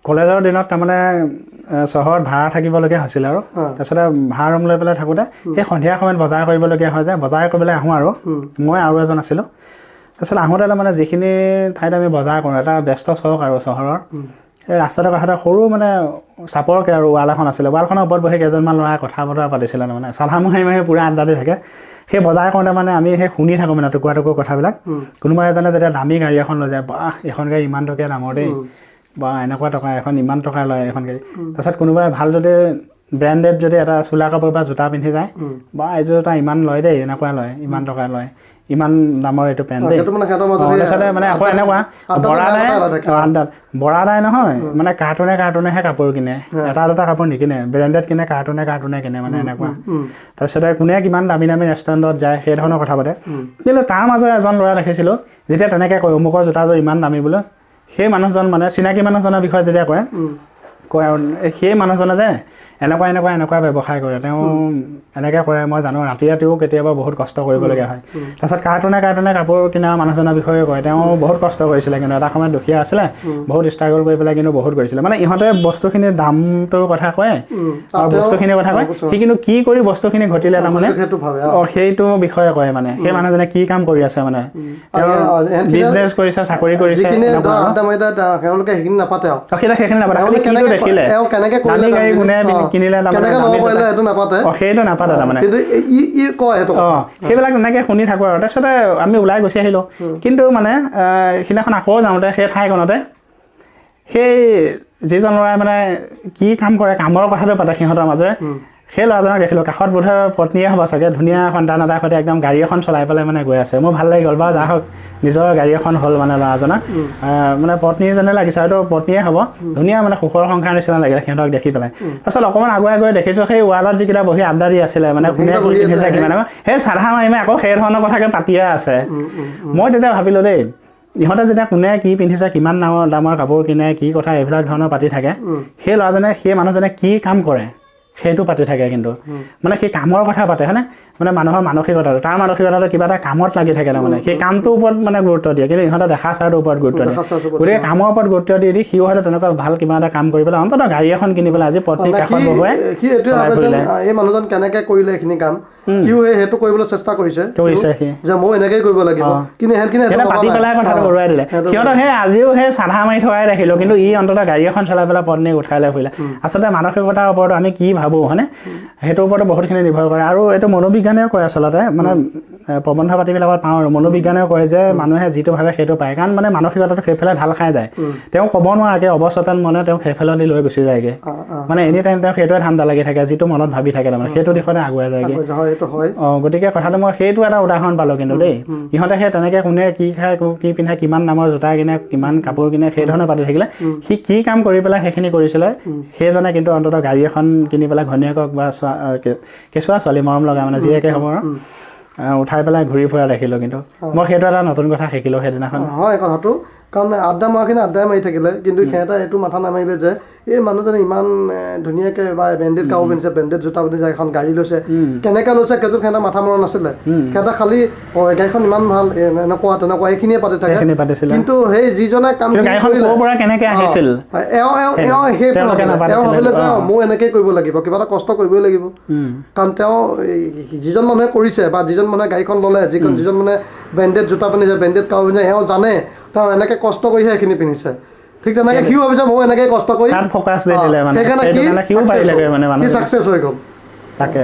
কলেজৰ দিনত তাৰমানে চহৰত ভাড়া থাকিবলগীয়া হৈছিল আৰু তাৰপিছতে ভাড়া ৰুম লৈ পেলাই থাকোঁতে সেই সন্ধিয়া সময়ত বজাৰ কৰিবলগীয়া হয় যে বজাৰ কৰিবলৈ আহোঁ আৰু মই আৰু এজন আছিলোঁ তাৰপিছত আহোঁতে তাৰমানে যিখিনি ঠাইত আমি বজাৰ কৰোঁ এটা ব্যস্ত চহক আৰু চহৰৰ এই ৰাস্তাটোৰ কাষতে সৰু মানে চাপৰকৈ আৰু ৱাল এখন আছিলে ৱালখনৰ ওপৰত বহি কেইজনমান ল'ৰাই কথা বতৰা পাতিছিলে তাৰমানে চাধা মাৰি পূৰা আড্ডা দি থাকে সেই বজাৰ কৰোঁতে মানে আমি সেই শুনি থাকোঁ মানে টুকুৰা টুকুৰ কথাবিলাক কোনোবা এজনে যেতিয়া দামী গাড়ী এখন লৈ যায় বাহ এখন গাড়ী ইমান টকীয়া দামৰ দেই বা এনেকুৱা টকা এখন ইমান টকা লয় এখন গাড়ী তাৰপিছত কোনোবাই ভাল যদি ব্ৰেণ্ডেড যদি এটা চোলা কাপোৰ বা জোতা পিন্ধি যায় বা এইযোৰ এটা ইমান লয় দেই এনেকুৱা লয় ইমান টকা লয় ইমান দামৰ এইটো পেণ্ট দেই তাৰপিছতে মানে আকৌ এনেকুৱা বৰা দাই নহয় মানে কাৰ্টুনেহে কাপোৰ কিনে এটা দুটা কাপোৰ নিকিনে ব্ৰেণ্ডেড কিনে কাৰ্টুনে কিনে মানে এনেকুৱা তাৰপিছতে কোনে কিমান দামী ৰেষ্টুৰেণ্টত যায় সেই ধৰণৰ কথা পাতে কিন্তু তাৰ মাজৰ এজন ল'ৰা দেখিছিলোঁ যেতিয়া তেনেকৈ কয় অমুকৰ জোতাযোৰ ইমান দামী বোলে সেই মানুহজন মানে চিনাকি মানুহজনৰ বিষয়ে যেতিয়া কয় আৰু সেই মানুহজনে যে এনেকুৱা ব্যৱসায় কৰে তেওঁ এনেকৈ কৰে মই জানো ৰাতিও কেতিয়াবা বহুত কষ্ট কৰিবলগীয়া হয় তাৰপিছত কাৰ্টুনে কাপোৰ কিনা মানুহজনৰ বিষয়ে কয় তেওঁ বহুত কষ্ট কৰিছিলে কিন্তু এটা সময়ত দুখীয়া আছিলে বহুত ষ্ট্ৰাগল কৰি পেলাই কিন্তু বহুত কৰিছিলে মানে ইহঁতে বস্তুখিনিৰ দামটোৰ কথা কয় আৰু বস্তুখিনিৰ কথা কয় সি কিন্তু কি কৰি বস্তুখিনি ঘটিলে তাৰমানে সেইটো বিষয়ে কয় মানে সেই মানুহজনে কি কাম কৰি আছে মানে তেওঁ বিজনেছ কৰিছে চাকৰি কৰিছে সেইখিনি নাপাতে দেখিলে দামী গাড়ী কোনে কিনিলে সেইটো নাপাতে তাৰমানে সেইবিলাক তেনেকৈ শুনি থাকোঁ আৰু তাৰপিছতে আমি ওলাই গুচি আহিলোঁ কিন্তু মানে সিদিনাখন আকৌ যাওঁতে সেই ঠাইখনতে সেই যিজন ল'ৰাই মানে কি কাম কৰে কামৰ কথাটো পাতে সিহঁতৰ মাজৰে সেই ল'ৰাজনক দেখিলোঁ কাষত বোধহয় পত্নীয়ে হ'ব চাগে ধুনীয়া সন্তান এটাৰ সৈতে একদম গাড়ী এখন চলাই পেলাই মানে গৈ আছে মোৰ ভাল লাগি গ'ল বাৰু যা হওক নিজৰ গাড়ী এখন হ'ল মানে ল'ৰাজনক মানে পত্নীজনে লাগিছে হয়তো পত্নীয়ে হ'ব ধুনীয়া মানে সুখৰ সংসাৰ নিচিনা লাগিলে সিহঁতক দেখি পেলাই তাৰপিছত অকণমান আগুৱাই গৈ দেখিছোঁ সেই ৱালত যিকেইটা বহি আড্ডা দি আছিলে মানে কোনে কি পিন্ধিছে কিমান সেই চাধা মাৰি আকৌ সেই ধৰণৰ কথাকে পাতিয়ে আছে মই তেতিয়া ভাবিলোঁ দেই ইহঁতে যেতিয়া কোনে কি পিন্ধিছে কিমান দামৰ কাপোৰ কিনে কি কথা এইবিলাক ধৰণৰ পাতি থাকে সেই ল'ৰাজনে সেই মানুহজনে কি কাম কৰে সেইটো পাতি থাকে কিন্তু মানে সেই কামৰ কথা পাতে হয়নে মানে মানুহৰ মানসিকতাটো তাৰ মানসিকতাটো কিবা এটা কামত লাগি থাকে তাৰমানে সেই কামটোৰ ওপৰত মানে গুৰুত্ব দিয়ে কিন্তু ইহঁতে দেখা চাৰটোৰ ওপৰত গুৰুত্ব দিয়ে গতিকে কামৰ ওপৰত গুৰুত্ব দি সিও হয়তো তেনেকুৱা ভাল কিবা এটা কাম কৰি পেলাই অন্ততঃ গাড়ী এখন কিনি পেলাই আজি পত্নী কাষত বহুৱাই এই মানুহজন কেনেকৈ কৰিলে এইখিনি কাম সিও সেইটো কৰিবলৈ চেষ্টা কৰিছে যে মই এনেকেই কৰিব লাগিব কিন্তু পাতি পেলাই কথাটো উৰুৱাই দিলে সিহঁতক সেই আজিও সেই চাধা মাৰি থকাই দেখিলোঁ কিন্তু ই অন্ততঃ গাড়ী এখন চলাই পেলাই পত্নীক উঠাই লৈ ফুৰিলে আচলতে মানসিকতাৰ ওপৰত আমি কি ভাবোঁ হয়নে সেইটোৰ ওপৰতো বহুতখিনি নিৰ্ভৰ কৰে আৰু এইটো মনোবিজ্ঞানেও কয় আচলতে মানে প্ৰবন্ধ পাতিবিলাকত পাওঁ আৰু মনোবিজ্ঞানেও কয় যে মানুহে যিটো ভাবে সেইটো পায় কাৰণ মানে মানসিকতাটো সেইফালে ঢাল খাই যায় তেওঁ ক'ব নোৱাৰাকৈ অৱচেতন মনে তেওঁ সেইফালেদি লৈ গুচি যায়গৈ মানে এনি টাইম তেওঁ সেইটোৱে ধান্দা লাগি থাকে যিটো মনত ভাবি থাকে তাৰমানে সেইটো দিশতে আগুৱাই যায়গৈ গতিকে কথাটো মই সেইটো এটা উদাহৰণ পালোঁ কিন্তু দেই ইহঁতে সেই তেনেকৈ কোনে কি খায় কি পিন্ধে কিমান দামৰ জোতা কিনে কিমান কাপোৰ কিনে সেই ধৰণে পাতি থাকিলে সি কি কাম কৰি পেলাই সেইখিনি কৰিছিলে সেইজনে কিন্তু অন্ততঃ গাড়ী এখন কিনি পেলাই ঘনীয়েকক বা কেঁচুৱা ছোৱালী মৰম লগা মানে যিয়েকে হ'ব উঠাই পেলাই ঘূৰি ফুৰা দেখিলোঁ কিন্তু মই সেইটো এটা নতুন কথা শিকিলোঁ সেইদিনাখন হয় কথাটো কাৰণ আড্ডা মৰাখিনি আড্ডাই মাৰি থাকিলে কিন্তু সিহঁতে এইটো মাথা নামাৰিলে যে এই মানুহজনে ইমান ধুনীয়াকৈ বা ব্ৰেণ্ডেড কাপোৰ পিন্ধিছে ব্ৰেণ্ডেড জোতা পিন্ধিছে এখন গাড়ী লৈছে কেনেকৈ লৈছে সেইটো সিহঁতে মাথা মৰা নাছিলে সিহঁতে খালি গাড়ীখন ইমান ভাল এনেকুৱা তেনেকুৱা এইখিনিয়ে পাতি থাকে কিন্তু সেই যিজনে কাম ভাবিলে যে মই এনেকেই কৰিব লাগিব কিবা এটা কষ্ট কৰিবই লাগিব কাৰণ তেওঁ যিজন মানুহে কৰিছে বা যিজন মানুহে গাড়ীখন ল'লে যিজন মানে ব্ৰেণ্ডেড জোতা পিন্ধিছে ব্ৰেণ্ডেড কাপোৰ পিন্ধিছে তেওঁ জানে তেওঁ এনেকৈ কষ্ট কৰিহে সেইখিনি পিন্ধিছে ঠিক তেনেকৈ সিও ভাবিছে ময়ো এনেকৈ কষ্ট কৰি ফ'কাছ দি দিলে মানে সেইকাৰণে সি চাকচেছ হৈ গ'ল তাকে